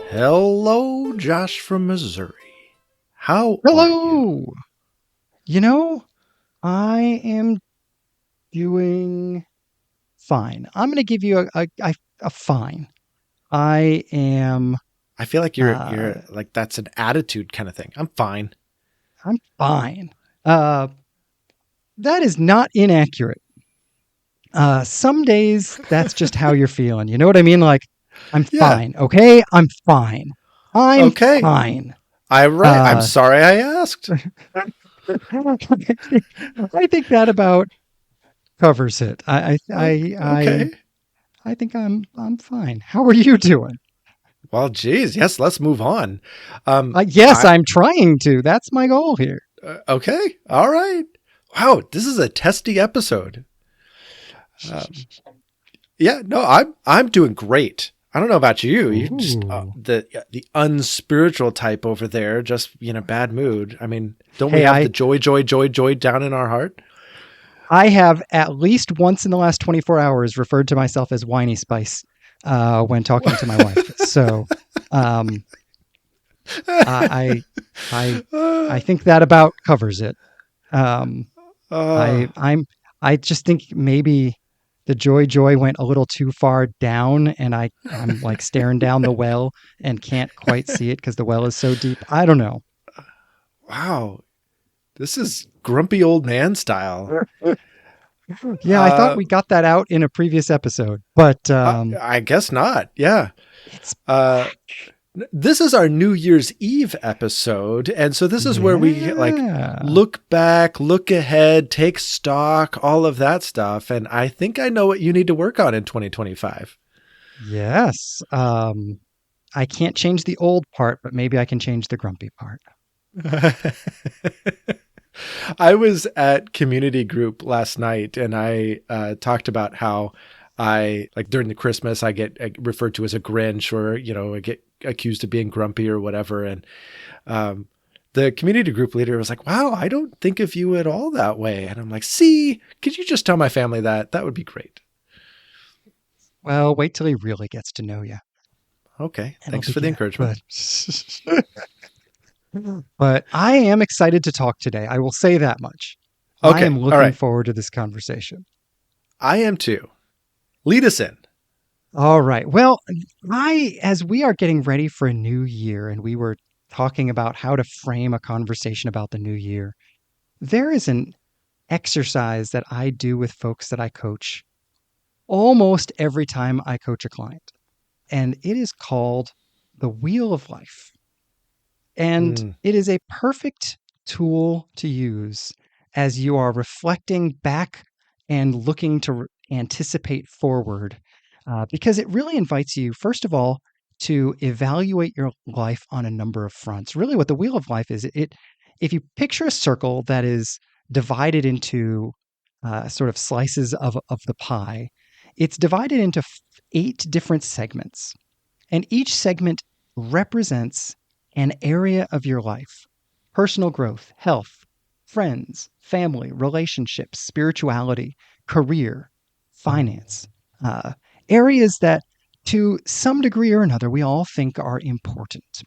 Hello, Josh from Missouri. How are you? Hello. You know, I am doing fine. I'm going to give you a fine. I am. I feel like you're Uh, like that's an attitude kind of thing. I'm fine. I'm fine. Uh, that is not inaccurate. Some days that's just how you're feeling. You know what I mean? Like, I'm Yeah. fine. Okay, I'm fine. I'm Okay. fine. I'm right. I'm Uh, sorry I asked. I think that about covers it. Okay. I think I'm fine. How are you doing? Well, geez. Yes. Let's move on. Yes, I I'm trying to. That's my goal here. okay. All right. Wow. This is a testy episode. Um, yeah. No. I'm doing great. I don't know about you. You just Ooh. the unspiritual type over there, just in a bad mood. I mean, don't we Hey, have the joy, joy, joy, joy down in our heart? I have at least once in the last 24 hours referred to myself as whiny spice when talking to my wife. So um, I I I think that about covers it. Um, uh, I just think maybe the joy went a little too far down, and I'm like staring down the well and can't quite see it because the well is so deep. I don't know. wow. This is grumpy old man style. Yeah, I thought Uh, we got that out in a previous episode, but I guess not. Yeah. it's Uh, this is our New Year's Eve episode. And so this is where we like yeah. look back, look ahead, take stock, all of that stuff. And I think I know what you need to work on in 2025. Yes. I can't change the old part, but maybe I can change the grumpy part. I was at community group last night and I talked about how I like during the Christmas, I get referred to as a Grinch or, I get accused of being grumpy or whatever. And um, the community group leader was like, wow, I don't think of you at all that way. And I'm like, see, could you just tell my family that? That would be great. Well, wait till he really gets to know you. Okay. It'll Thanks be for the good. encouragement. But I am excited to talk today. I will say that much. I Okay. am All looking right. forward to this conversation. I am too. Lead us in. All right. Well, as we are getting ready for a new year and we were talking about how to frame a conversation about the new year, there is an exercise that I do with folks that I coach almost every time I coach a client. And it is called the Wheel of Life. And Mm, it is a perfect tool to use as you are reflecting back and looking to anticipate forward, because it really invites you, first of all, to evaluate your life on a number of fronts. Really, what the Wheel of Life is, if you picture a circle that is divided into sort of slices of the pie, it's divided into 8 different segments. And each segment represents an area of your life: personal growth, health, friends, family, relationships, spirituality, career, finance, uh, areas that to some degree or another we all think are important.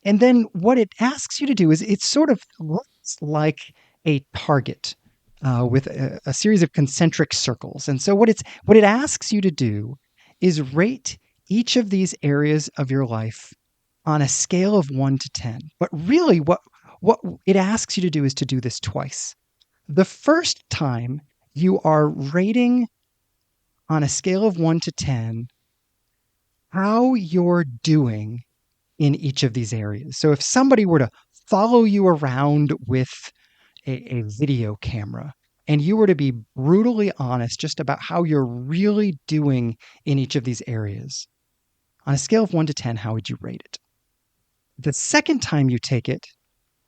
And then what it asks you to do is it sort of looks like a target with a series of concentric circles. And so what it asks you to do is rate each of these areas of your life on a scale of 1 to 10. But really, what it asks you to do is to do this twice. The first time you are rating on a scale of 1 to 10 how you're doing in each of these areas. So if somebody were to follow you around with a video camera and you were to be brutally honest just about how you're really doing in each of these areas, on a scale of 1 to 10, how would you rate it? The second time you take it,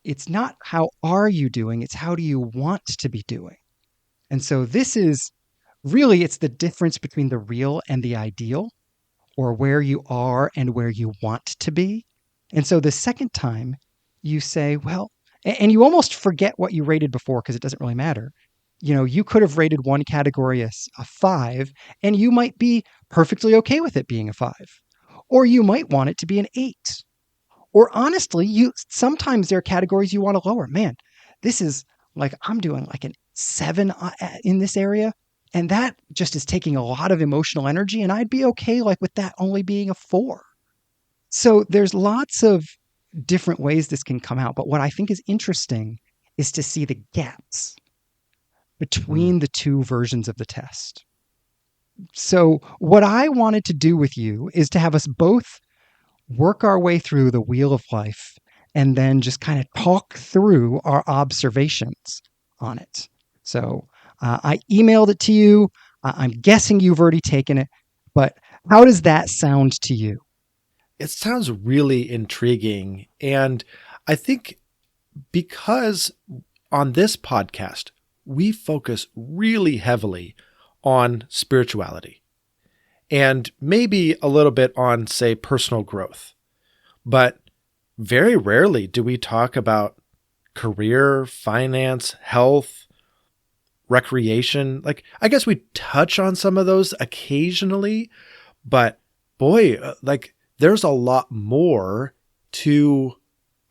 it's not how are you doing, it's how do you want to be doing. And so this is really it's the difference between the real and the ideal, or where you are and where you want to be. And so the second time you say, well, and you almost forget what you rated before because it doesn't really matter. You could have rated one category as a 5, and you might be perfectly okay with it being a 5. Or you might want it to be an 8. Or honestly, you sometimes there are categories you want to lower. Man, this is like I'm doing like an 7 in this area, and that just is taking a lot of emotional energy, and I'd be okay like with that only being a 4. So there's lots of different ways this can come out, but what I think is interesting is to see the gaps Mm. between the two versions of the test. So, what I wanted to do with you is to have us both work our way through the wheel of life and then just kind of talk through our observations on it. So, I emailed it to you. I'm guessing you've already taken it, but how does that sound to you? It sounds really intriguing. And I think because on this podcast, we focus really heavily on spirituality and maybe a little bit on, say, personal growth. But very rarely do we talk about career, finance, health, recreation. Like, I guess we touch on some of those occasionally, but boy, like, there's a lot more to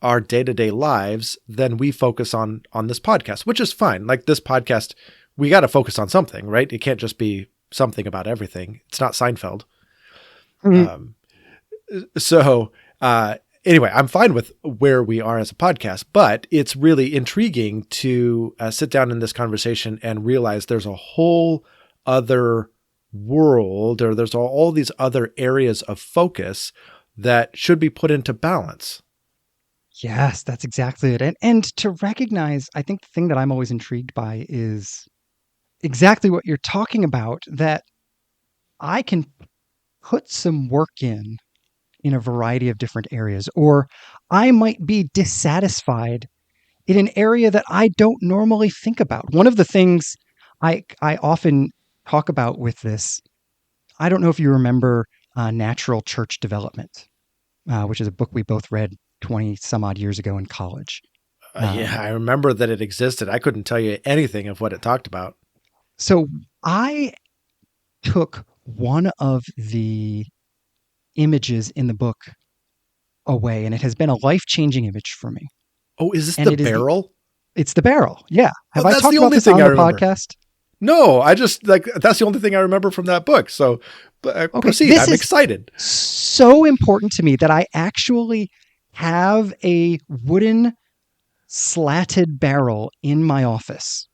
our day-to-day lives than we focus on this podcast, which is fine. Like, this podcast, we got to focus on something, right? It can't just be something about everything. It's not Seinfeld. Mhm. Um, so anyway, I'm fine with where we are as a podcast, but it's really intriguing to sit down in this conversation and realize there's a whole other world, or there's all these other areas of focus that should be put into balance. Yes, that's exactly it. And to recognize, I think the thing that I'm always intrigued by is exactly what you're talking about, that I can put some work in a variety of different areas, or I might be dissatisfied in an area that I don't normally think about. One of the things I often talk about with this, I don't know if you remember Natural Church Development, which is a book we both read 20 some odd years ago in college. Yeah, Um, I remember that it existed. I couldn't tell you anything of what it talked about. so I took one of the images in the book away, and it has been a life-changing image for me. Oh, is this And the it is barrel? it's the barrel. Yeah. Oh, Have I that's the talked about only this thing on I the remember. podcast? No, I just like that's the only thing I remember from that book. So Okay. proceed. This I'm is excited. so important to me that I actually have a wooden slatted barrel in my office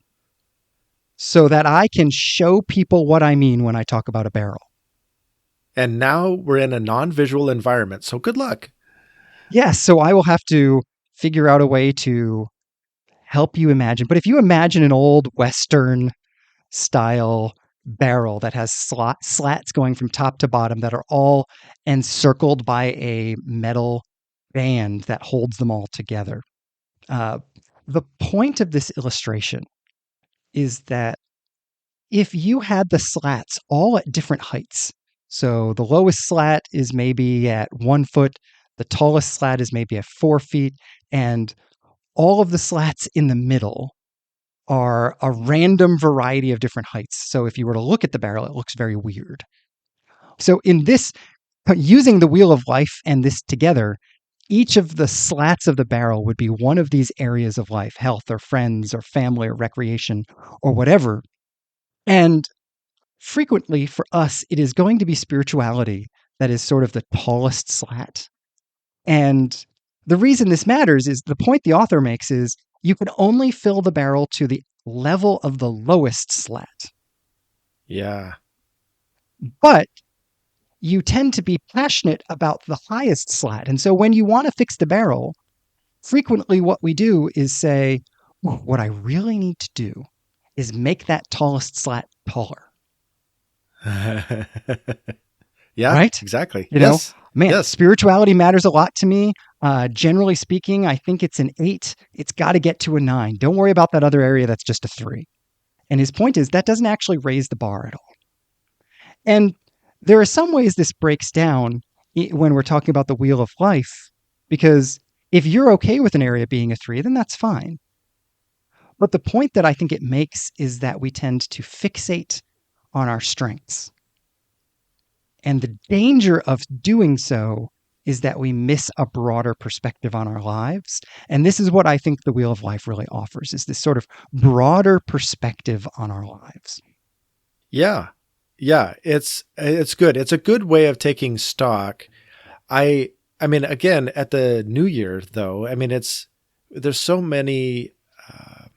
so that I can show people what I mean when I talk about a barrel. And now we're in a non-visual environment. So good luck. Yes. So I will have to figure out a way to help you imagine. But if you imagine an old Western style barrel that has slats going from top to bottom that are all encircled by a metal band that holds them all together. Uh, the point of this illustration is that if you had the slats all at different heights, so the lowest slat is maybe at 1 foot, the tallest slat is maybe at 4 feet, and all of the slats in the middle are a random variety of different heights. So if you were to look at the barrel, it looks very weird. So in this, using the wheel of life and this together, each of the slats of the barrel would be one of these areas of life, health or friends or family or recreation or whatever. And frequently for us, it is going to be spirituality that is sort of the tallest slat. And the reason this matters is the point the author makes is you can only fill the barrel to the level of the lowest slat. Yeah. But you tend to be passionate about the highest slat. And so when you want to fix the barrel, frequently what we do is say, what I really need to do is make that tallest slat taller. Yeah, Right? exactly. You know, Yes. man, Yes. spirituality matters a lot to me. Generally speaking, I think it's an 8. It's got to get to a 9. Don't worry about that other area that's just a 3. And his point is that doesn't actually raise the bar at all. And there are some ways this breaks down when we're talking about the wheel of life, because if you're okay with an area being a 3, then that's fine. But the point that I think it makes is that we tend to fixate on our strengths. And the danger of doing so is that we miss a broader perspective on our lives. And this is what I think the Wheel of Life really offers, is this sort of broader perspective on our lives. Yeah. Yeah, it's good. It's a good way of taking stock. I I mean, again, at the new year though, I mean, there's so many uh,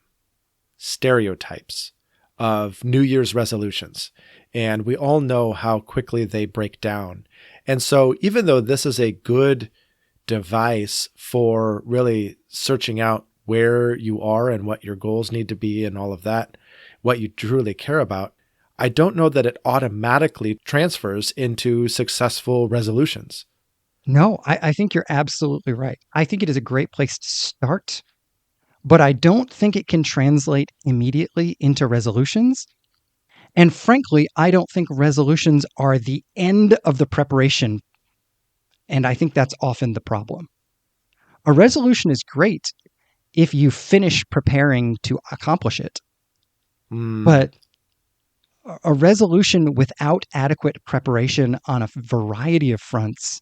stereotypes of New Year's resolutions, and we all know how quickly they break down. And so, even though this is a good device for really searching out where you are and what your goals need to be and all of that, what you truly care about, I don't know that it automatically transfers into successful resolutions. No, I think you're absolutely right. I think it is a great place to start, but I don't think it can translate immediately into resolutions. And frankly, I don't think resolutions are the end of the preparation. And I think that's often the problem. A resolution is great if you finish preparing to accomplish it, Mm, but a resolution without adequate preparation on a variety of fronts,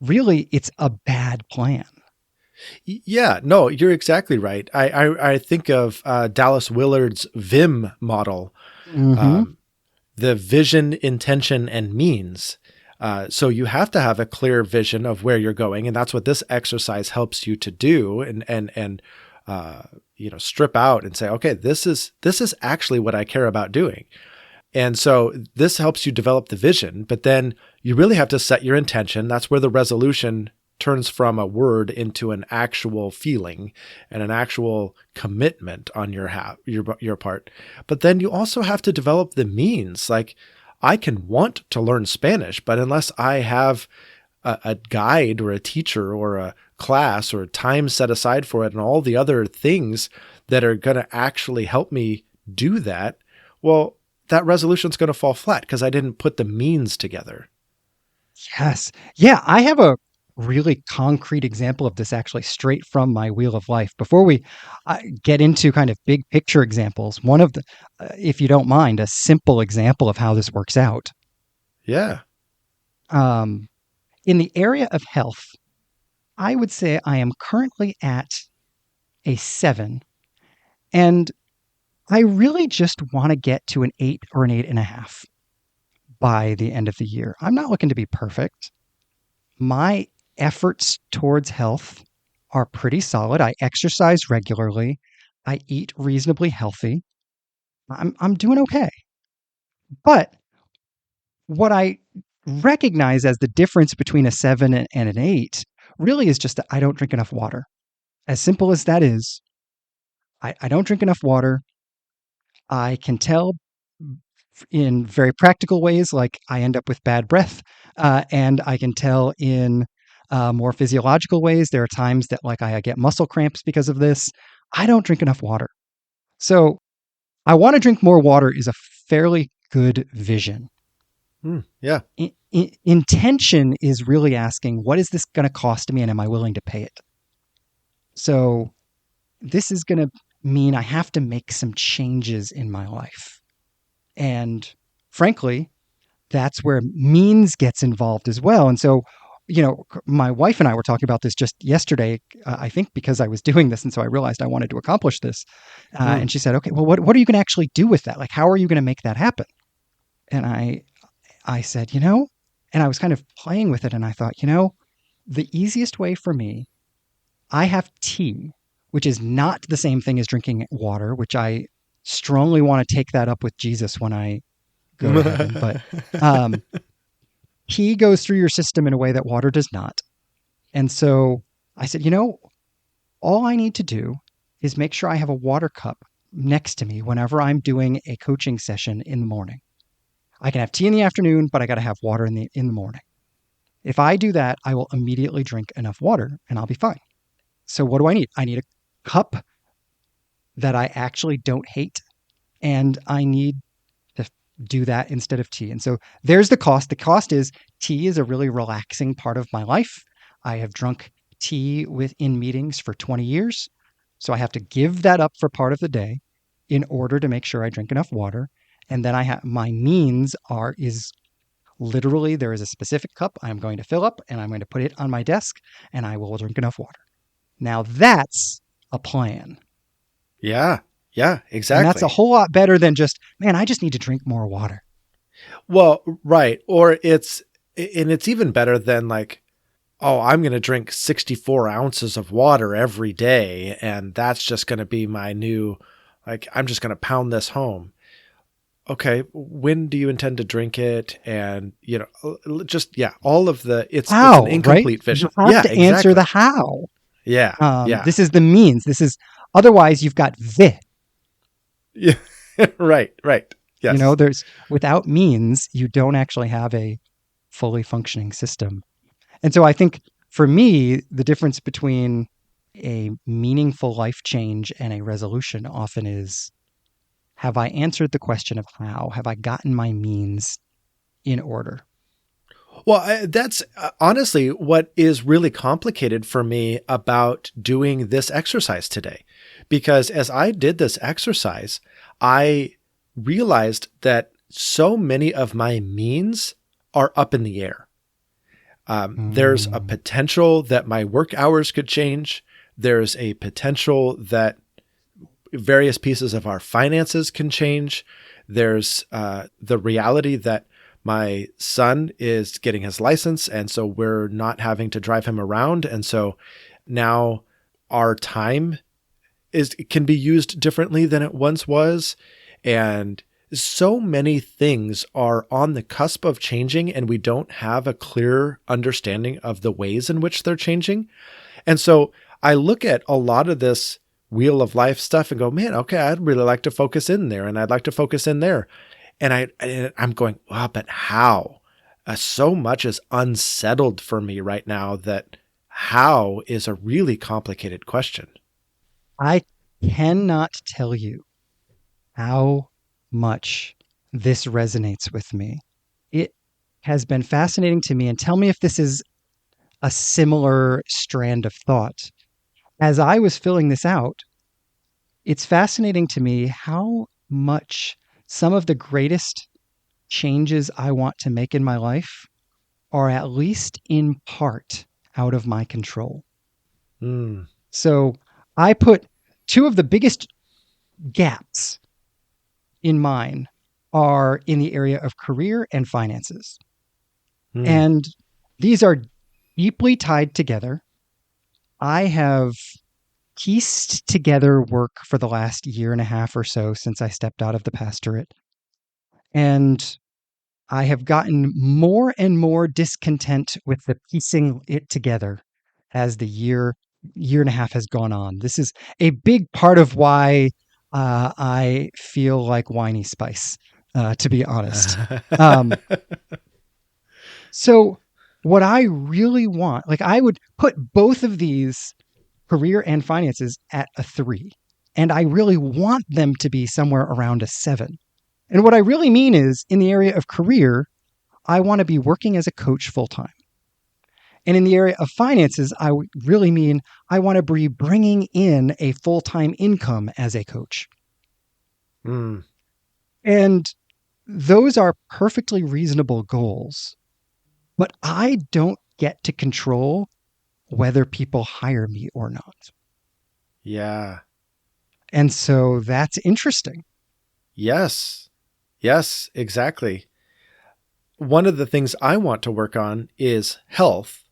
really, it's a bad plan. yeah, no, you're exactly right. I think of Dallas Willard's VIM model, Mm-hmm. um, the vision, intention, and means. So you have to have a clear vision of where you're going, and that's what this exercise helps you to do, and uh, strip out and say, okay, this is actually what I care about doing. And so this helps you develop the vision, but then you really have to set your intention. That's where the resolution turns from a word into an actual feeling and an actual commitment on your part. But then you also have to develop the means. Like, I can want to learn Spanish, but unless I have a guide or a teacher or a class or time set aside for it and all the other things that are going to actually help me do that, well, that resolution's going to fall flat because I didn't put the means together. Yes. Yeah, I have a really concrete example of this actually straight from my Wheel of Life. Before we get into kind of big picture examples, one of the, if you don't mind, a simple example of how this works out. Yeah. Um, in the area of health, I would say I am currently at a 7, and I really just want to get to an 8 or an 8.5 by the end of the year. I'm not looking to be perfect. My efforts towards health are pretty solid. I exercise regularly. I eat reasonably healthy. I'm doing okay. But what I recognize as the difference between a 7 and an 8 really is just that I don't drink enough water. As simple as that is, I don't drink enough water. I can tell in very practical ways, like I end up with bad breath, and I can tell in more physiological ways. There are times that like I get muscle cramps because of this. I don't drink enough water, so I want to drink more water is a fairly good vision. Yeah. Intention is really asking, what is this going to cost me, and am I willing to pay it? So this is going to mean I have to make some changes in my life, and frankly, that's where means gets involved as well. And so, my wife and I were talking about this just yesterday, I think because I was doing this. And so I realized I wanted to accomplish this. Mm. And she said, okay, well, what are you going to actually do with that? Like, how are you going to make that happen? And I said, and I was kind of playing with it. And I thought, the easiest way for me, I have tea, which is not the same thing as drinking water, which I strongly want to take that up with Jesus when I go to heaven. But um, tea goes through your system in a way that water does not. And so I said, all I need to do is make sure I have a water cup next to me whenever I'm doing a coaching session in the morning. I can have tea in the afternoon, but I got to have water in the morning. If I do that, I will immediately drink enough water and I'll be fine. So what do I need? I need a cup that I actually don't hate, and I need to do that instead of tea. And so there's the cost. The cost is tea is a really relaxing part of my life. I have drunk tea within meetings for 20 years. So I have to give that up for part of the day in order to make sure I drink enough water. And then I have my means are is literally there is a specific cup I'm going to fill up and I'm going to put it on my desk and I will drink enough water. Now that's a plan. Yeah. Yeah, And that's a exactly. whole lot better than just, man, I just need to drink more water. Well, right. Or it's even better than like, oh, I'm going to drink 64 ounces of water every day. And that's just going to be my new, like, I'm just going to pound this home. Okay. When do you intend to drink it? And, just, yeah, all of it's an How, right? incomplete You vision. have Yeah, to answer the exactly. how. Yeah. Yeah. This is the means. This is otherwise you've got the. Yeah. Right. Right. Yes. There's without means, you don't actually have a fully functioning system. And so I think for me, the difference between a meaningful life change and a resolution often is, have I answered the question of how? Have I gotten my means in order? Well, that's honestly what is really complicated for me about doing this exercise today. Because as I did this exercise, I realized that so many of my means are up in the air. There's a Mm. potential that my work hours could change. There's a potential that various pieces of our finances can change. There's the reality that my son is getting his license, and so we're not having to drive him around. And so now our time can be used differently than it once was. And so many things are on the cusp of changing, and we don't have a clear understanding of the ways in which they're changing. And so I look at a lot of this wheel of life stuff and go, man, okay, I'd really like to focus in there, and I'd like to focus in there. And I'm going, wow, but how? So much is unsettled for me right now that how is a really complicated question. I cannot tell you how much this resonates with me. It has been fascinating to me, and tell me if this is a similar strand of thought. As I was filling this out, it's fascinating to me how much some of the greatest changes I want to make in my life are at least in part out of my control. Mm, So I put two of the biggest gaps in mine are in the area of career and finances. mm, And these are deeply tied together. I have pieced together work for the last year and a half or so since I stepped out of the pastorate. And I have gotten more and more discontent with the piecing it together as the year and a half has gone on. This is a big part of why I feel like whiny spice, to be honest. Um, so what I really want, like I would put both of these career and finances at a 3. And I really want them to be somewhere around a 7. And what I really mean is in the area of career, I want to be working as a coach full time. And in the area of finances, I really mean I want to be bringing in a full time income as a coach. mm. And those are perfectly reasonable goals, but I don't get to control whether people hire me or not. Yeah. And so that's interesting. Yes. Yes, exactly. One of the things I want to work on is health.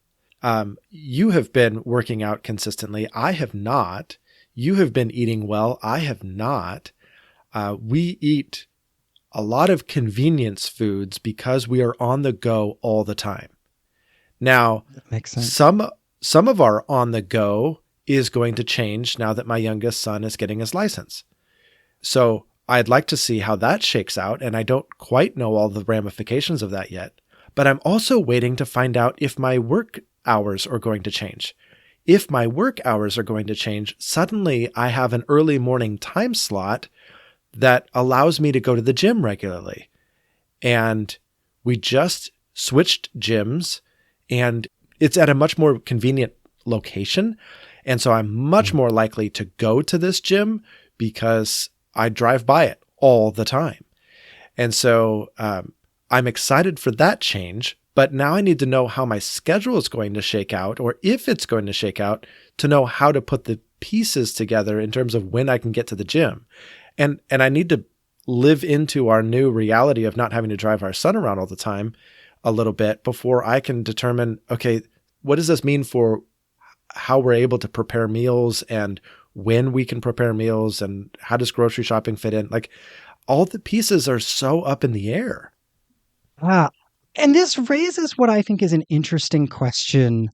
You have been working out consistently. I have not. You have been eating well. I have not. We eat a lot of convenience foods because we are on the go all the time. Now, That makes sense. some of our on the go is going to change now that my youngest son is getting his license. So I'd like to see how that shakes out, and I don't quite know all the ramifications of that yet. But I'm also waiting to find out if my work hours are going to change. If my work hours are going to change, suddenly I have an early morning time slot that allows me to go to the gym regularly. And we just switched gyms, and it's at a much more convenient location. And so I'm much more likely to go to this gym because I drive by it all the time. And so I'm excited for that change, but now I need to know how my schedule is going to shake out, or if it's going to shake out, to know how to put the pieces together in terms of when I can get to the gym. And I need to live into our new reality of not having to drive our son around all the time a little bit before I can determine, okay, what does this mean for how we're able to prepare meals and when we can prepare meals and how does grocery shopping fit in? Like, all the pieces are so up in the air. Ah, and this raises what I think is an interesting question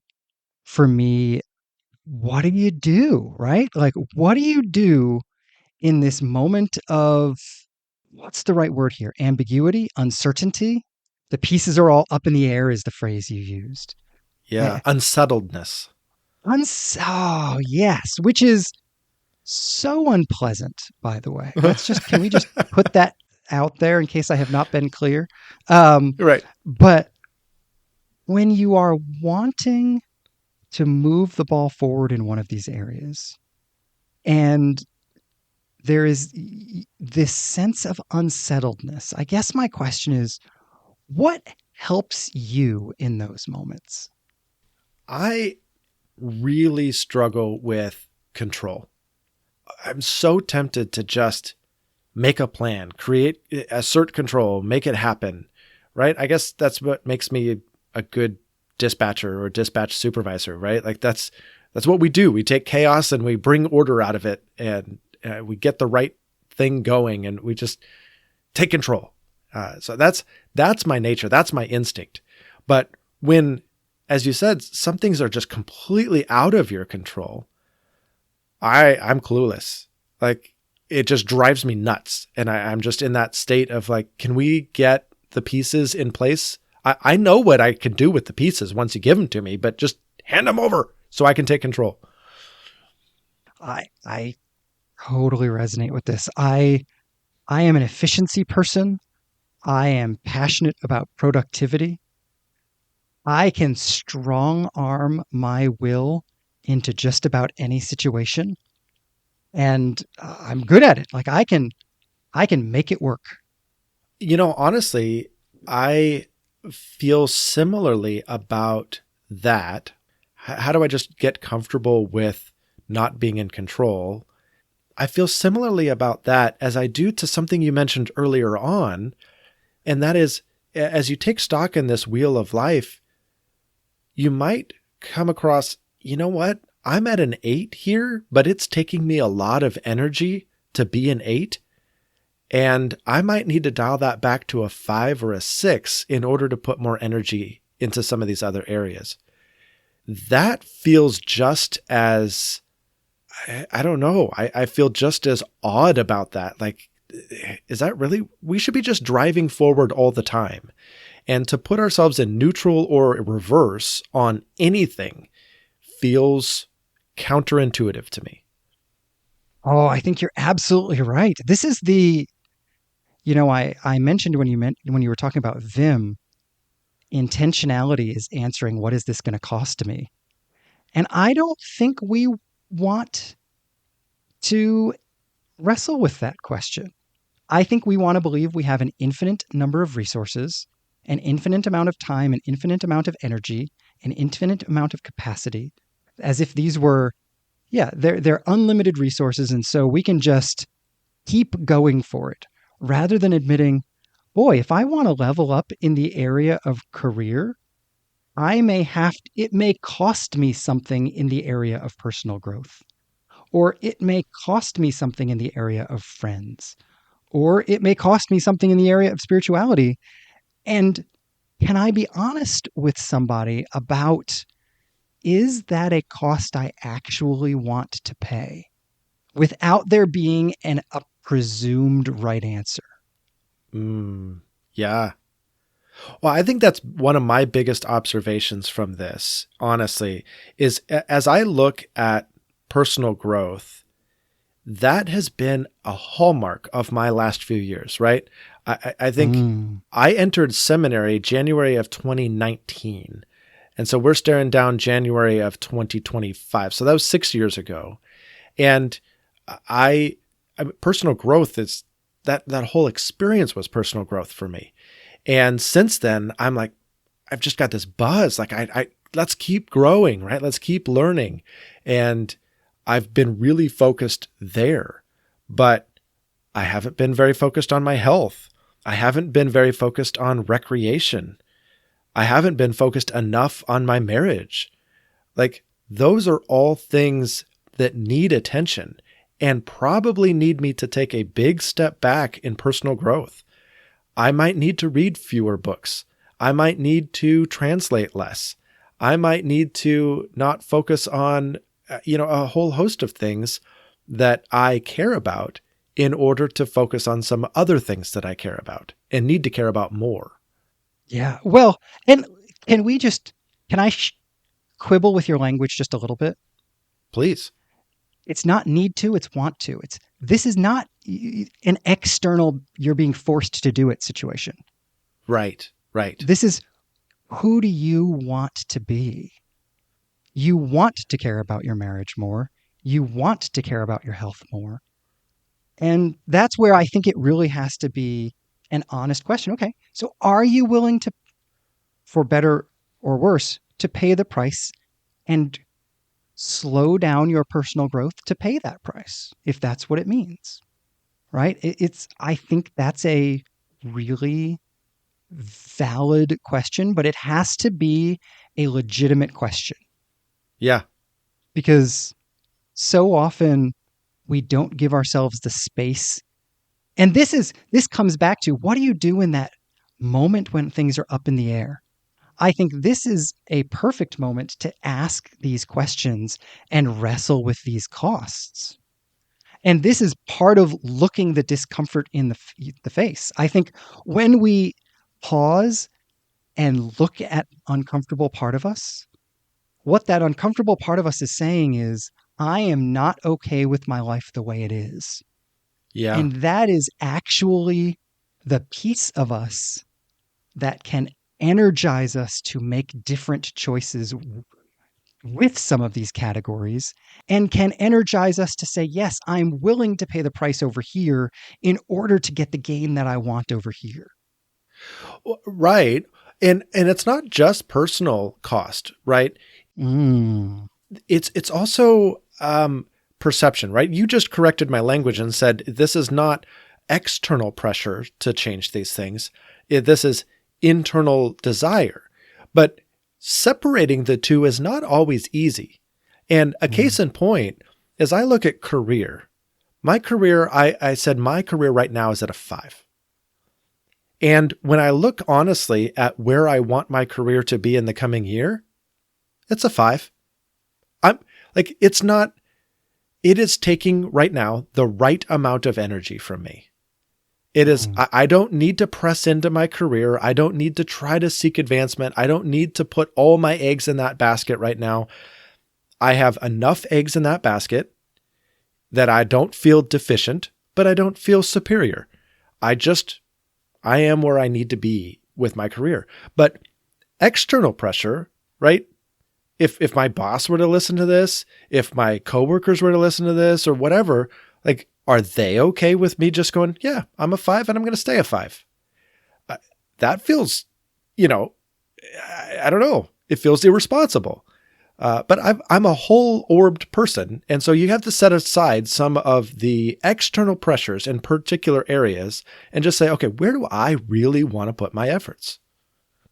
for me. What do you do, right? Like, what do you do in this moment of, what's the right word here? Ambiguity, uncertainty. The pieces are all up in the air, is the phrase you used. Yeah. Eh, Unsettledness. oh, yes, which is so unpleasant, by the way. Can we just put that out there in case I have not been clear? Um, Right. but when you are wanting to move the ball forward in one of these areas, and there is this sense of unsettledness, I guess my question is, what helps you in those moments? I really struggle with control. I'm so tempted to just make a plan, assert control, make it happen, right? I guess that's what makes me a good dispatcher or dispatch supervisor, right? Like that's what we do. We take chaos and we bring order out of it, and we get the right thing going, and we just take control. So that's my nature. That's my instinct. But when, as you said, some things are just completely out of your control, I'm clueless. Like, it just drives me nuts. And I'm just in that state of like, can we get the pieces in place? I know what I can do with the pieces once you give them to me, but just hand them over so I can take control. I totally resonate with this. I am an efficiency person. I am passionate about productivity. I can strong arm my will into just about any situation, and I'm good at it. Like, I can make it work. Honestly, I feel similarly about that. How do I just get comfortable with not being in control? I feel similarly about that as I do to something you mentioned earlier on. And that is, as you take stock in this wheel of life, you might come across, you know what? I'm at an 8 here, but it's taking me a lot of energy to be an 8. And I might need to dial that back to a 5 or a 6 in order to put more energy into some of these other areas. That feels just as, I don't know, I feel just as odd about that. Like, is that really, we should be just driving forward all the time. And to put ourselves in neutral or reverse on anything feels counterintuitive to me. Oh, I think you're absolutely right. This is I mentioned when you were talking about Vim, intentionality is answering, what is this going to cost me? And I don't think we want to wrestle with that question. I think we want to believe we have an infinite number of resources, an infinite amount of time, an infinite amount of energy, an infinite amount of capacity, as if these were, yeah, they're unlimited resources. And so we can just keep going for it rather than admitting, boy, if I want to level up in the area of career, it may cost me something in the area of personal growth, or it may cost me something in the area of friends, or it may cost me something in the area of spirituality. And can I be honest with somebody about, is that a cost I actually want to pay, without there being a presumed right answer? Yeah. Well, I think that's one of my biggest observations from this, honestly, is as I look at personal growth, that has been a hallmark of my last few years, right? I think I entered seminary January of 2019. And so we're staring down January of 2025. So that was 6 years ago. And personal growth is that whole experience was personal growth for me. And since then, I'm like, I've just got this buzz. Like let's keep growing, right? Let's keep learning. And I've been really focused there, but I haven't been very focused on my health. I haven't been very focused on recreation. I haven't been focused enough on my marriage. Like those are all things that need attention and probably need me to take a big step back in personal growth. I might need to read fewer books. I might need to translate less. I might need to not focus on, a whole host of things that I care about in order to focus on some other things that I care about and need to care about more. Yeah. Well, and can I quibble with your language just a little bit? Please. It's not need to, it's want to. This is not an external, you're being forced to do it situation. Right, right. This is, who do you want to be? You want to care about your marriage more. You want to care about your health more. And that's where I think it really has to be an honest question. Okay, so are you willing to, for better or worse, to pay the price and slow down your personal growth to pay that price, if that's what it means, right? I think that's a really valid question, but it has to be a legitimate question Yeah. because so often we don't give ourselves the space. And this comes back to, what do you do in that moment when things are up in the air? I think this is a perfect moment to ask these questions and wrestle with these costs. And this is part of looking the discomfort in the face. I think when we pause and look at uncomfortable part of us, what that uncomfortable part of us is saying is, I am not okay with my life the way it is. Yeah. And that is actually the piece of us that can energize us to make different choices with some of these categories and can energize us to say, yes, I'm willing to pay the price over here in order to get the gain that I want over here. Right. And it's not just personal cost, right? Mm. It's also perception, right? You just corrected my language and said this is not external pressure to change these things. This is internal desire. But separating the two is not always easy. And a case in point, as I look at career, my career, I said my career right now is at a 5. And when I look honestly at where I want my career to be in the coming year, it's a 5. I'm like, it is taking right now the right amount of energy from me. It is, I don't need to press into my career. I don't need to try to seek advancement. I don't need to put all my eggs in that basket right now. I have enough eggs in that basket that I don't feel deficient, but I don't feel superior. I am where I need to be with my career. But external pressure, right? If my boss were to listen to this, if my coworkers were to listen to this or whatever, like, are they okay with me just going, yeah, I'm a 5 and I'm going to stay a 5? That feels, I don't know. It feels irresponsible. But I'm a whole orbed person. And so you have to set aside some of the external pressures in particular areas and just say, okay, where do I really want to put my efforts?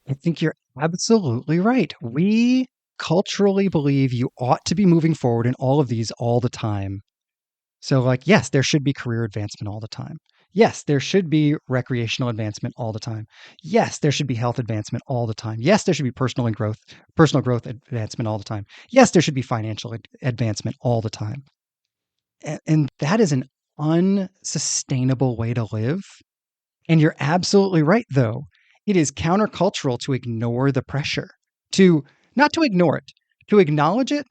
I think you're absolutely right. We culturally believe you ought to be moving forward in all of these all the time. So, like, yes, there should be career advancement all the time. Yes, there should be recreational advancement all the time. Yes, there should be health advancement all the time. Yes, there should be personal growth advancement all the time. Yes, there should be financial advancement all the time. And that is an unsustainable way to live. And you're absolutely right, though. It is countercultural to ignore the pressure, to not to ignore it, to acknowledge it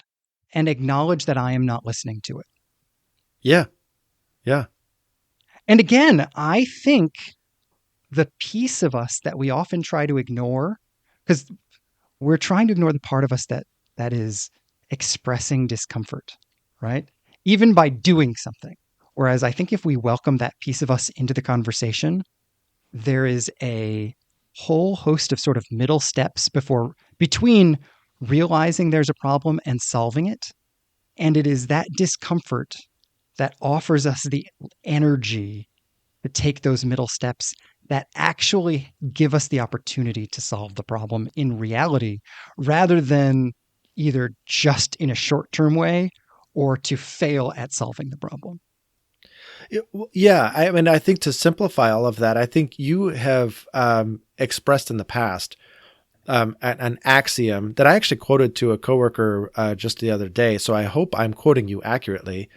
and acknowledge that I am not listening to it. Yeah. Yeah. And again, I think the piece of us that we often try to ignore, because we're trying to ignore the part of us that is expressing discomfort, right? Even by doing something. Whereas I think if we welcome that piece of us into the conversation, there is a whole host of sort of middle steps between realizing there's a problem and solving it. And it is that discomfort that offers us the energy to take those middle steps that actually give us the opportunity to solve the problem in reality rather than either just in a short term way or to fail at solving the problem. Yeah, I mean, I think to simplify all of that, I think you have expressed in the past an axiom that I actually quoted to a coworker just the other day. So I hope I'm quoting you accurately.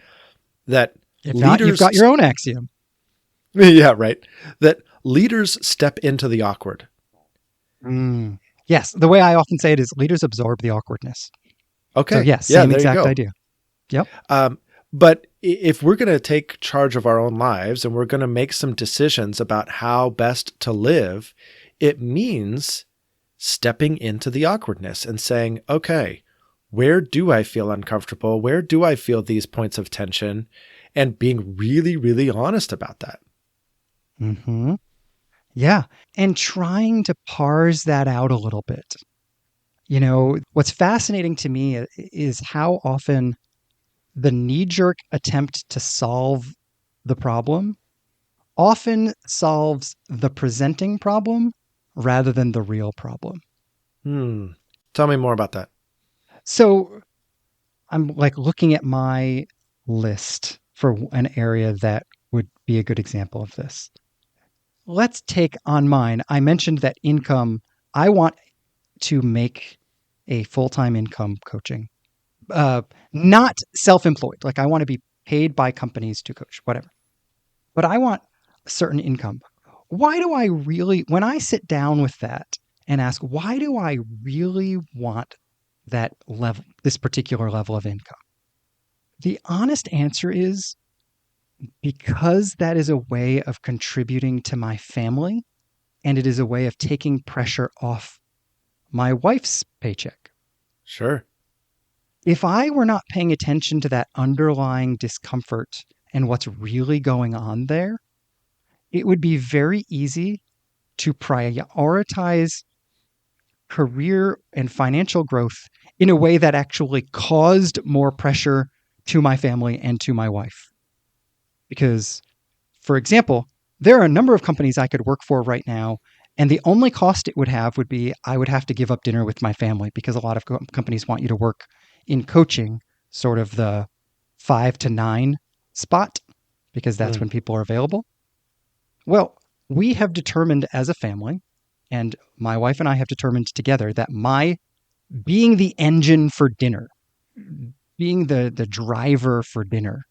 That If not, you've leaders, got your own axiom. yeah, right. That leaders step into the awkward. Mm. Yes, the way I often say it is leaders absorb the awkwardness. So, Okay, yes, yeah, same there you exact go. idea. Yep. But if we're going to take charge of our own lives and we're going to make some decisions about how best to live, it means stepping into the awkwardness and saying, okay, where do I feel uncomfortable? Where do I feel these points of tension? And being really, really honest about that. Hmm. Yeah. And trying to parse that out a little bit. What's fascinating to me is how often the knee jerk attempt to solve the problem often solves the presenting problem rather than the real problem. Hmm. Tell me more about that. So I'm like looking at my list for an area that would be a good example of this. Let's take on mine. I mentioned that income, I want to make a full time income coaching, not self employed. Like I want to be paid by companies to coach, whatever. But I want a certain income. Why do I really, when I sit down with that and ask, why do I really want that level, this particular level of income? The honest answer is because that is a way of contributing to my family and it is a way of taking pressure off my wife's paycheck. Sure. If I were not paying attention to that underlying discomfort and what's really going on there, it would be very easy to prioritize career and financial growth in a way that actually caused more pressure to my family and to my wife. Because, for example, there are a number of companies I could work for right now, and the only cost it would have would be I would have to give up dinner with my family because a lot of companies want you to work in coaching, sort of the 5 to 9 spot, because that's Mm. when people are available. Well, we have determined as a family, and my wife and I have determined together that my being the engine for dinner, being the driver for dinner,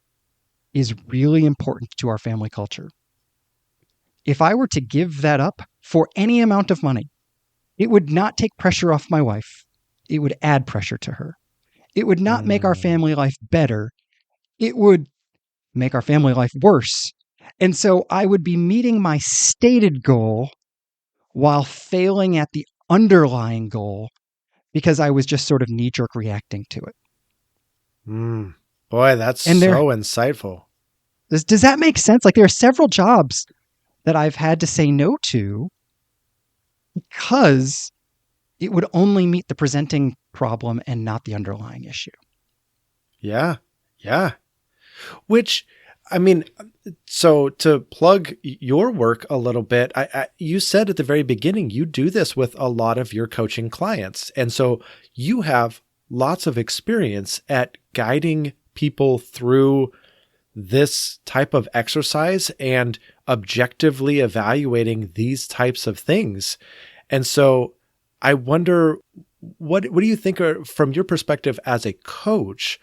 is really important to our family culture. If I were to give that up for any amount of money, it would not take pressure off my wife. It would add pressure to her. It would not make our Mm. family life better. It would make our family life worse. And so I would be meeting my stated goal while failing at the underlying goal because I was just sort of knee jerk reacting to it. Mm. Boy, that's And so insightful. does that make sense? Like there are several jobs that I've had to say no to because it would only meet the presenting problem and not the underlying issue. Yeah. Yeah. Which, I mean, so to plug your work a little bit, you said at the very beginning, you do this with a lot of your coaching clients. And so you have lots of experience at guiding people through this type of exercise and objectively evaluating these types of things. And so I wonder, what do you think are, from your perspective as a coach,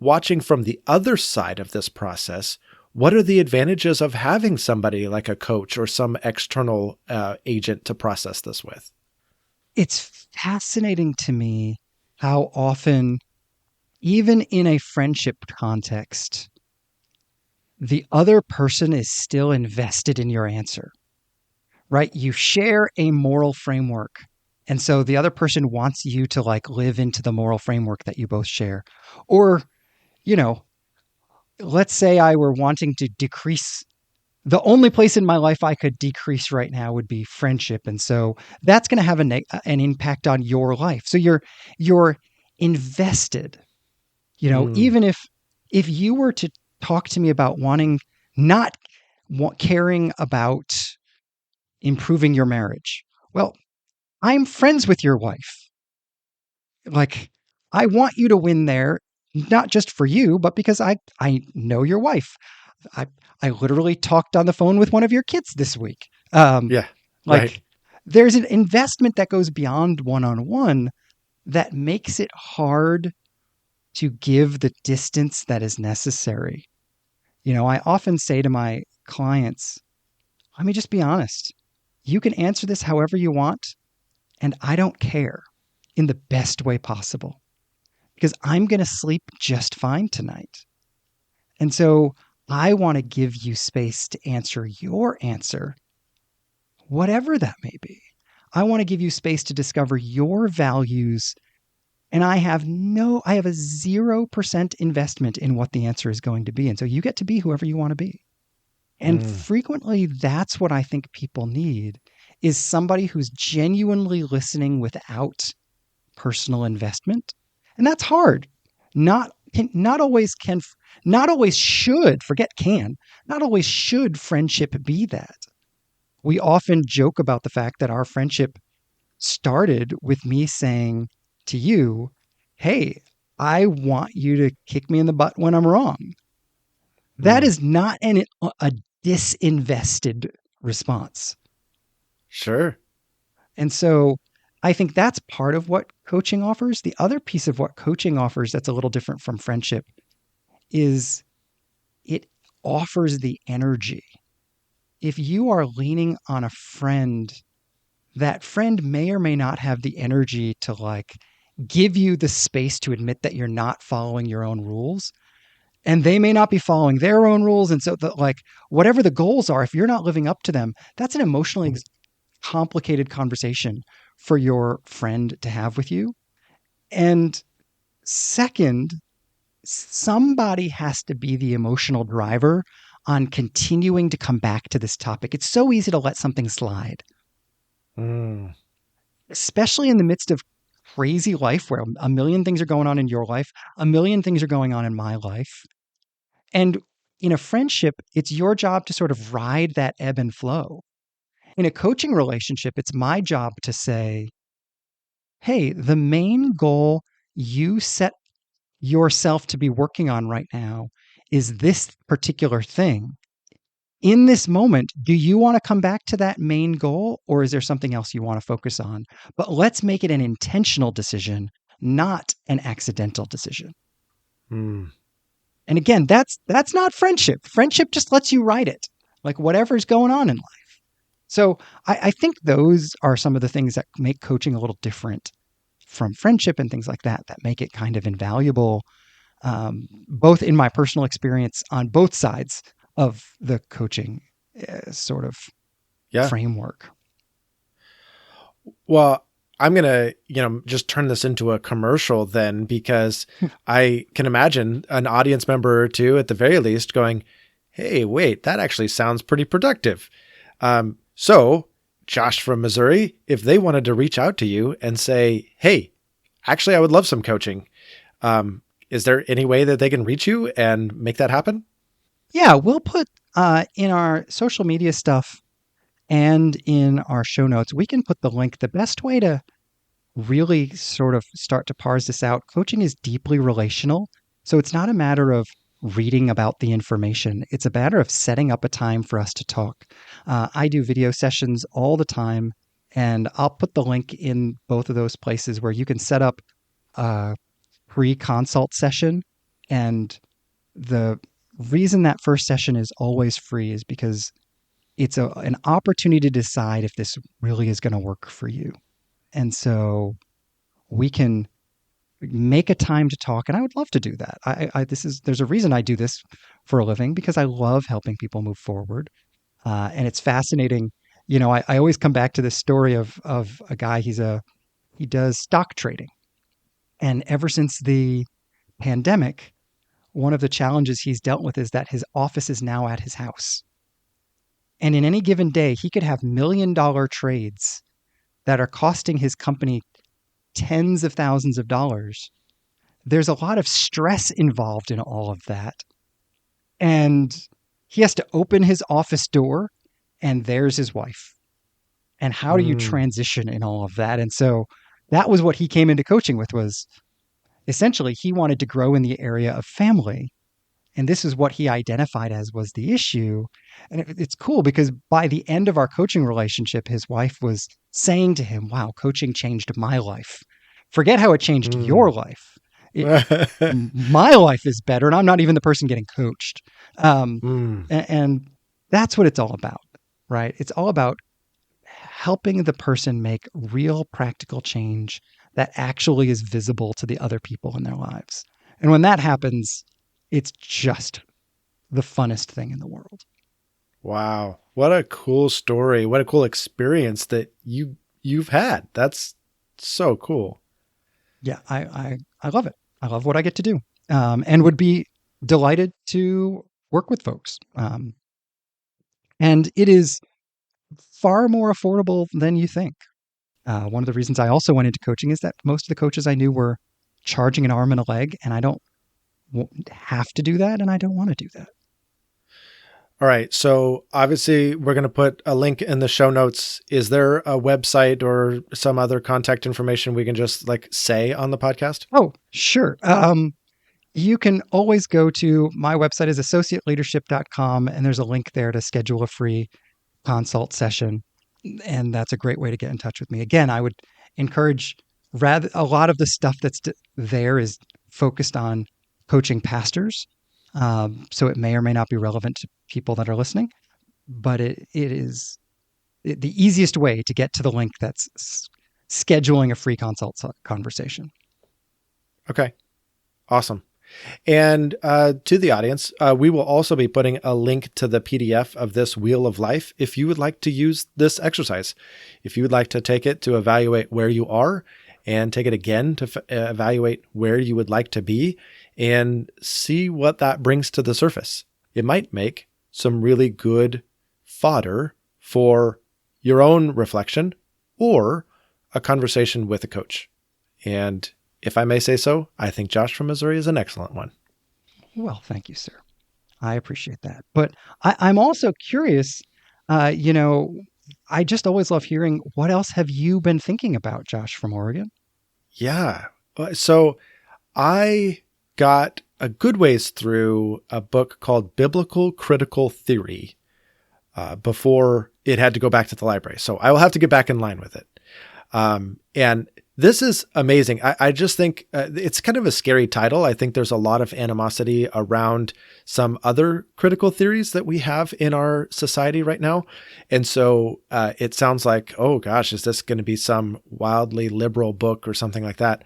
watching from the other side of this process, what are the advantages of having somebody like a coach or some external agent to process this with? It's fascinating to me how often, even in a friendship context, the other person is still invested in your answer, right? You share a moral framework And so the other person wants you to like live into the moral framework that you both share. Or, you know, let's say I were wanting to decrease, the only place in my life I could decrease right now would be friendship. And so that's going to have an impact on your life. So you're invested, Mm, even if you were to talk to me about not caring about improving your marriage. Well, I'm friends with your wife. Like, I want you to win there, not just for you, but because I know your wife. I I literally talked on the phone with one of your kids this week. yeah. Right. Like, there's an investment that goes beyond one-on-one that makes it hard to give the distance that is necessary. I often say to my clients, let me just be honest. You can answer this however you want, and I don't care, in the best way possible, because I'm going to sleep just fine tonight. And so I want to give you space to answer your answer, whatever that may be. I want to give you space to discover your values. And I have a 0% investment in what the answer is going to be. And so you get to be whoever you want to be. And Mm, frequently that's what I think people need, is somebody who's genuinely listening without personal investment. And that's hard. Not not always can not always should, forget can, not always should friendship be that. We often joke about the fact that our friendship started with me saying to you, "Hey, I want you to kick me in the butt when I'm wrong." That mm. is not a disinvested response. Sure. And so I think that's part of what coaching offers. The other piece of what coaching offers that's a little different from friendship is it offers the energy. If you are leaning on a friend, that friend may or may not have the energy to like give you the space to admit that you're not following your own rules. And they may not be following their own rules. And so like whatever the goals are, if you're not living up to them, that's an emotionally complicated conversation for your friend to have with you. And second, somebody has to be the emotional driver on continuing to come back to this topic. It's so easy to let something slide, Mm, especially in the midst of crazy life where a million things are going on in your life, a million things are going on in my life. And in a friendship, it's your job to sort of ride that ebb and flow. In a coaching relationship, it's my job to say, hey, the main goal you set yourself to be working on right now is this particular thing. In this moment, do you want to come back to that main goal, or is there something else you want to focus on? But let's make it an intentional decision, not an accidental decision. mm. And again, that's not friendship. Friendship just lets you ride it, like whatever's going on in life. So I think those are some of the things that make coaching a little different from friendship and things like that, that make it kind of invaluable, both in my personal experience on both sides of the coaching sort of Yeah. framework. Well, I'm going to, just turn this into a commercial then, because I can imagine an audience member or two at the very least going, hey, wait, that actually sounds pretty productive. So Josh from Missouri, if they wanted to reach out to you and say, hey, actually, I would love some coaching. Is there any way that they can reach you and make that happen? Yeah, we'll put in our social media stuff and in our show notes, we can put the link. The best way to really sort of start to parse this out, coaching is deeply relational. So it's not a matter of reading about the information, it's a matter of setting up a time for us to talk. I do video sessions all the time, and I'll put the link in both of those places where you can set up a pre consult session. And the reason that first session is always free is because it's an opportunity to decide if this really is going to work for you. And so we can make a time to talk, and I would love to do that. There's a reason I do this for a living, because I love helping people move forward, and it's fascinating. I always come back to this story of a guy. He's a He does stock trading. And ever since the pandemic, one of the challenges he's dealt with is that his office is now at his house. And in any given day, he could have $1 million trades that are costing his company tens of thousands of dollars. There's a lot of stress involved in all of that. And he has to open his office door, and there's his wife. And how do you Mm. transition in all of that? And so that was what he came into coaching with, was essentially he wanted to grow in the area of family. And this is what he identified as was the issue. And it's cool because by the end of our coaching relationship, his wife was saying to him, wow, coaching changed my life. Forget how it changed your Mm. life. My life is better, and I'm not even the person getting coached. Mm. And that's what it's all about, right? It's all about helping the person make real practical change that actually is visible to the other people in their lives. And when that happens, it's just the funnest thing in the world. Wow. What a cool story. What a cool experience that you've had. That's so cool. Yeah, I love it. I love what I get to do, and would be delighted to work with folks. And it is far more affordable than you think. One of the reasons I also went into coaching is that most of the coaches I knew were charging an arm and a leg, and I don't have to do that, and I don't want to do that. All right. So obviously we're going to put a link in the show notes. Is there a website or some other contact information we can just like say on the podcast? Oh, sure. You can always go to my website is associateleadership.com, and there's a link there to schedule a free consult session. And that's a great way to get in touch with me. Again, I would encourage a lot of the stuff that's there is focused on coaching pastors. So it may or may not be relevant to people that are listening, but it is the easiest way to get to the link that's scheduling a free consult conversation. Okay. Awesome. And to the audience, we will also be putting a link to the PDF of this Wheel of Life if you would like to use this exercise. If you would like to take it to evaluate where you are and take it again to evaluate where you would like to be and see what that brings to the surface. It might make some really good fodder for your own reflection or a conversation with a coach. And if I may say so, I think Josh from Missouri is an excellent one. Well, thank you, sir. I appreciate that. But I'm also curious, I just always love hearing, what else have you been thinking about, Josh from Oregon? Yeah. So I got a good ways through a book called Biblical Critical Theory before it had to go back to the library. So I will have to get back in line with it. And this is amazing. I just think it's kind of a scary title. I think there's a lot of animosity around some other critical theories that we have in our society right now. And so it sounds like, oh gosh, is this going to be some wildly liberal book or something like that?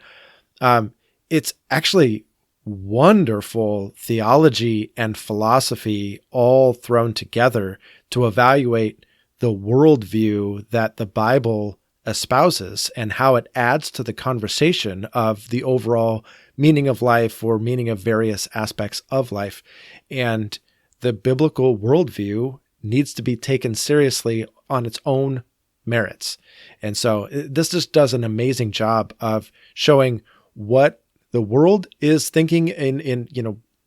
It's actually wonderful theology and philosophy all thrown together to evaluate the worldview that the Bible espouses and how it adds to the conversation of the overall meaning of life or meaning of various aspects of life. And the biblical worldview needs to be taken seriously on its own merits. And so this just does an amazing job of showing what the world is thinking in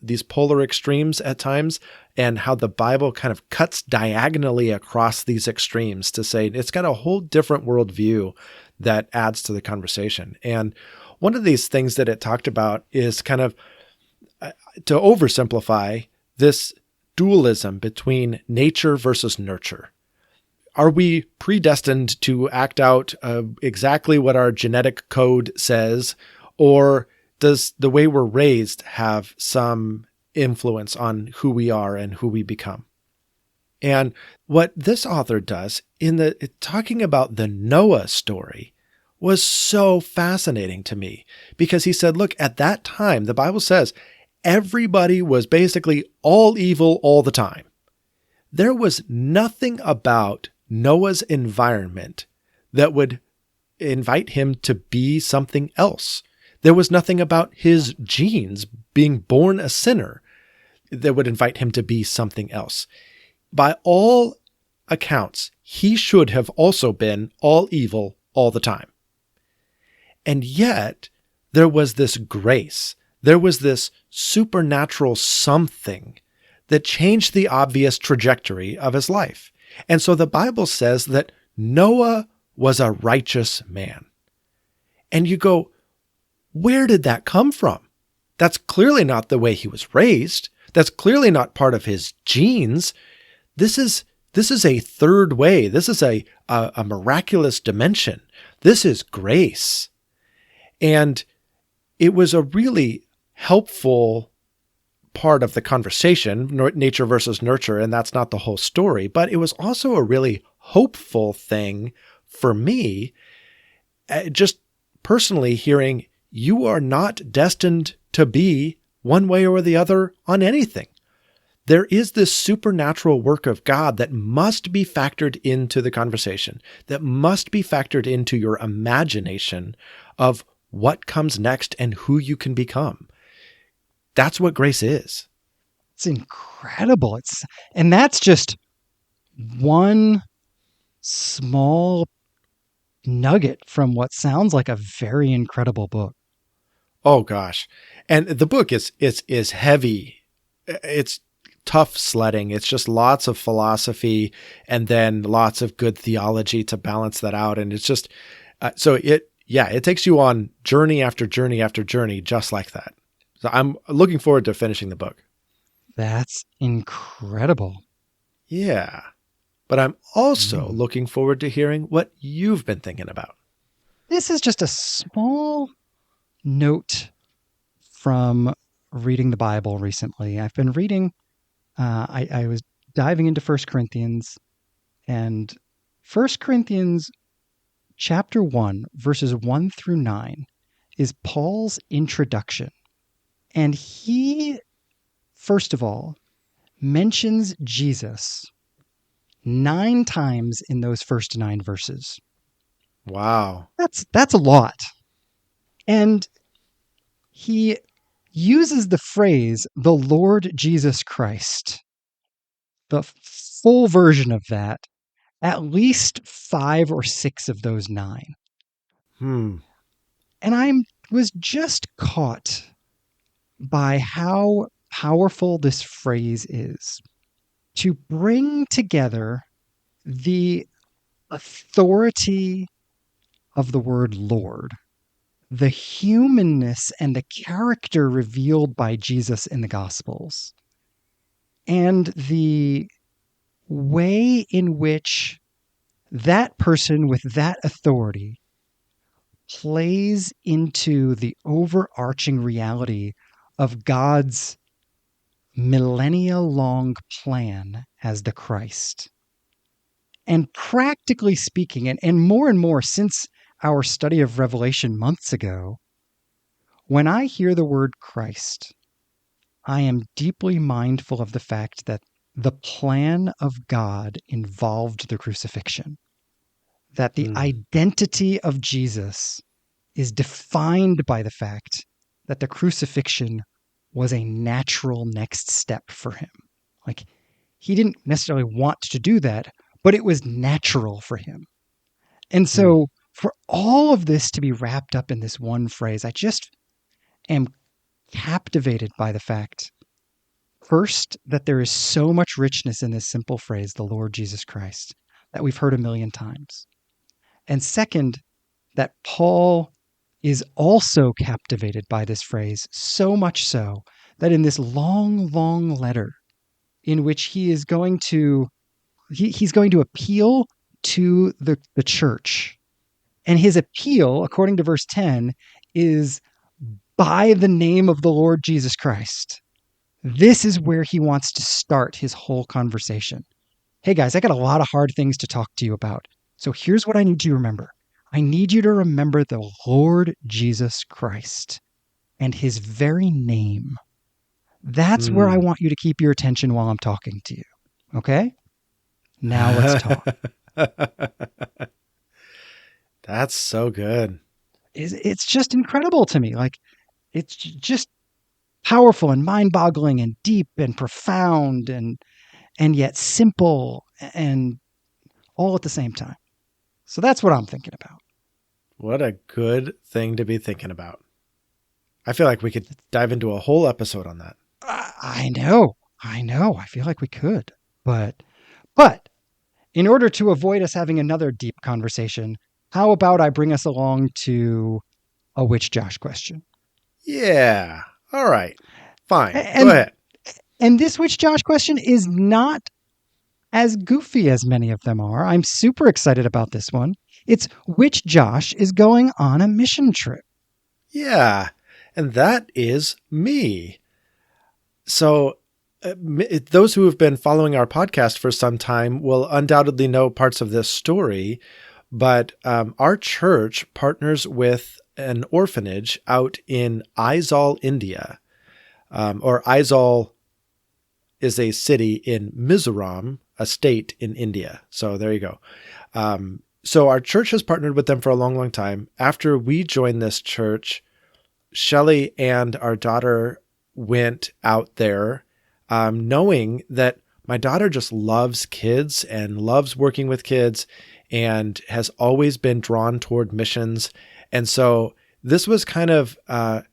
these polar extremes at times, and how the Bible kind of cuts diagonally across these extremes to say it's got a whole different worldview that adds to the conversation. And one of these things that it talked about is kind of, to oversimplify, this dualism between nature versus nurture. Are we predestined to act out exactly what our genetic code says, or does the way we're raised have some influence on who we are and who we become? And what this author does in talking about the Noah story was so fascinating to me, because he said, look, at that time, the Bible says everybody was basically all evil all the time. There was nothing about Noah's environment that would invite him to be something else. There was nothing about his genes being born a sinner that would invite him to be something else. By all accounts, he should have also been all evil all the time. And yet, there was this grace, there was this supernatural something that changed the obvious trajectory of his life. And so the Bible says that Noah was a righteous man. And you go, where did that come from? That's clearly not the way he was raised. That's clearly not part of his genes. This is a third way. This is a miraculous dimension. This is grace. And it was a really helpful part of the conversation, nature versus nurture, and that's not the whole story, but it was also a really hopeful thing for me, just personally hearing you are not destined to be one way or the other on anything. There is this supernatural work of God that must be factored into the conversation, that must be factored into your imagination of what comes next and who you can become. That's what grace is. It's incredible. And that's just one small nugget from what sounds like a very incredible book. Oh gosh. And the book is heavy. It's tough sledding. It's just lots of philosophy and then lots of good theology to balance that out. And it's just, it takes you on journey after journey after journey, just like that. So I'm looking forward to finishing the book. That's incredible. Yeah. But I'm also looking forward to hearing what you've been thinking about. This is just a small note from reading the Bible recently. I've been reading, I was diving into 1 Corinthians, and 1 Corinthians chapter 1, verses 1 through 9 is Paul's introduction. And he, first of all, mentions Jesus 9 times in those first 9 verses. Wow. That's a lot. And he uses the phrase, the Lord Jesus Christ, the full version of that, at least 5 or 6 of those 9. And I was just caught by how powerful this phrase is to bring together the authority of the word Lord, the humanness and the character revealed by Jesus in the Gospels, and the way in which that person with that authority plays into the overarching reality of God's millennia-long plan as the Christ. And practically speaking, and more since our study of Revelation months ago, when I hear the word Christ, I am deeply mindful of the fact that the plan of God involved the crucifixion, that the identity of Jesus is defined by the fact that the crucifixion was a natural next step for him. Like, he didn't necessarily want to do that, but it was natural for him. And so for all of this to be wrapped up in this one phrase, I just am captivated by the fact, first, that there is so much richness in this simple phrase, the Lord Jesus Christ, that we've heard a million times. And second, that Paul is also captivated by this phrase, so much so that in this long, long letter in which he is going to, he's going to appeal to the church. And his appeal, according to verse 10, is by the name of the Lord Jesus Christ. This is where he wants to start his whole conversation. Hey guys, I got a lot of hard things to talk to you about. So here's what I need you to remember. I need you to remember the Lord Jesus Christ and his very name. That's where I want you to keep your attention while I'm talking to you. Okay? Now let's talk. That's so good. It's just incredible to me. Like, it's just powerful and mind-boggling and deep and profound and yet simple and all at the same time. So that's what I'm thinking about. What a good thing to be thinking about. I feel like we could dive into a whole episode on that. I know. I feel like we could. But in order to avoid us having another deep conversation, how about I bring us along to a Which Josh question? Yeah. All right. Fine. And, Go ahead. And this Which Josh question is not as goofy as many of them are. I'm super excited about this one. It's which Josh is going on a mission trip? Yeah. And that is me. So those who have been following our podcast for some time will undoubtedly know parts of this story, but our church partners with an orphanage out in Aizawl, India, or Aizawl is a city in Mizoram, a state in India. So there you go. So our church has partnered with them for a long, long time. After we joined this church, Shelley and our daughter went out there, knowing that my daughter just loves kids and loves working with kids and has always been drawn toward missions. And so this was kind of, by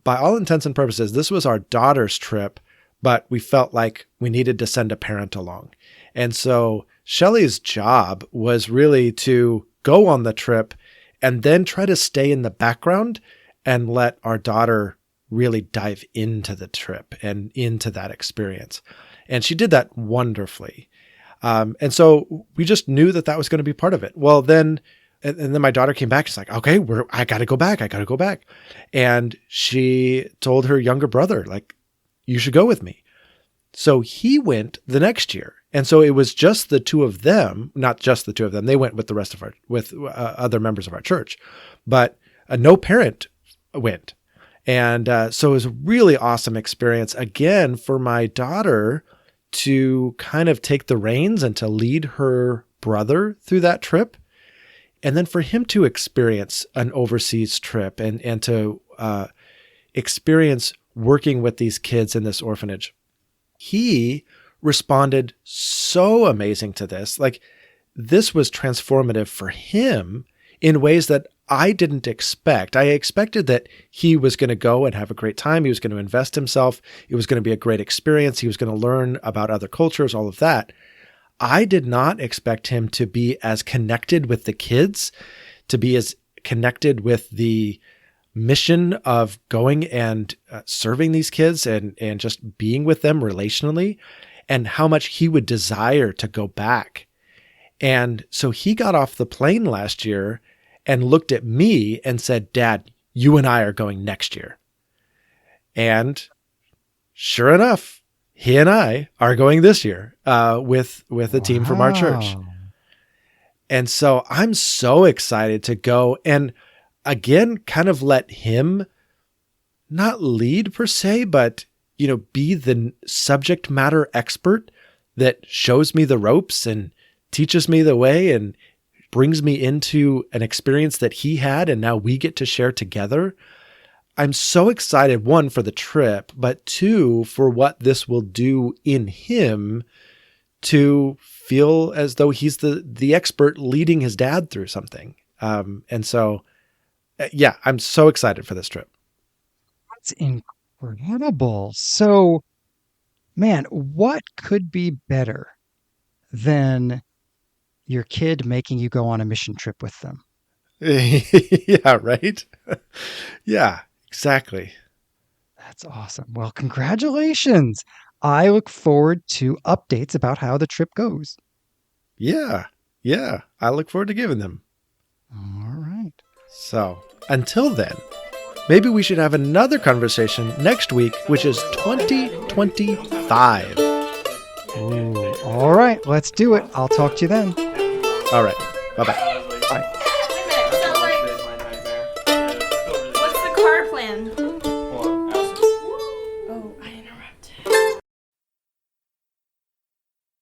all intents and purposes, this was our daughter's trip, but we felt like we needed to send a parent along. And so Shelley's job was really to go on the trip and then try to stay in the background and let our daughter really dive into the trip and into that experience. And she did that wonderfully. And so we just knew that that was going to be part of it. Well, then, and then my daughter came back. She's like, okay, I got to go back. I got to go back. And she told her younger brother, like, you should go with me. So he went the next year. And so it was just the two of them, not just the two of them. They went with the rest of with other members of our church, but no parent went. And so it was a really awesome experience again for my daughter to kind of take the reins and to lead her brother through that trip. And then for him to experience an overseas trip and to experience working with these kids in this orphanage. He responded so amazing to this. Like, this was transformative for him in ways that I didn't expect. I expected that he was going to go and have a great time. He was going to invest himself. It was going to be a great experience. He was going to learn about other cultures, all of that. I did not expect him to be as connected with the kids, to be as connected with the mission of going and serving these kids and just being with them relationally, and how much he would desire to go back. And so he got off the plane last year and looked at me and said, Dad, you and I are going next year. And sure enough, he and I are going this year with a team from our church. And so I'm so excited to go and again, kind of let him not lead per se, but, be the subject matter expert that shows me the ropes and teaches me the way and brings me into an experience that he had. And now we get to share together. I'm so excited, one, for the trip, but two, for what this will do in him to feel as though he's the expert leading his dad through something. And so, yeah, I'm so excited for this trip. That's incredible. So, man, what could be better than your kid making you go on a mission trip with them? Yeah, right? Yeah, exactly. That's awesome. Well, congratulations. I look forward to updates about how the trip goes. Yeah. I look forward to giving them. All right. So until then, maybe we should have another conversation next week, which is 2025. Ooh, all right, let's do it. I'll talk to you then. All right. Bye-bye. Bye.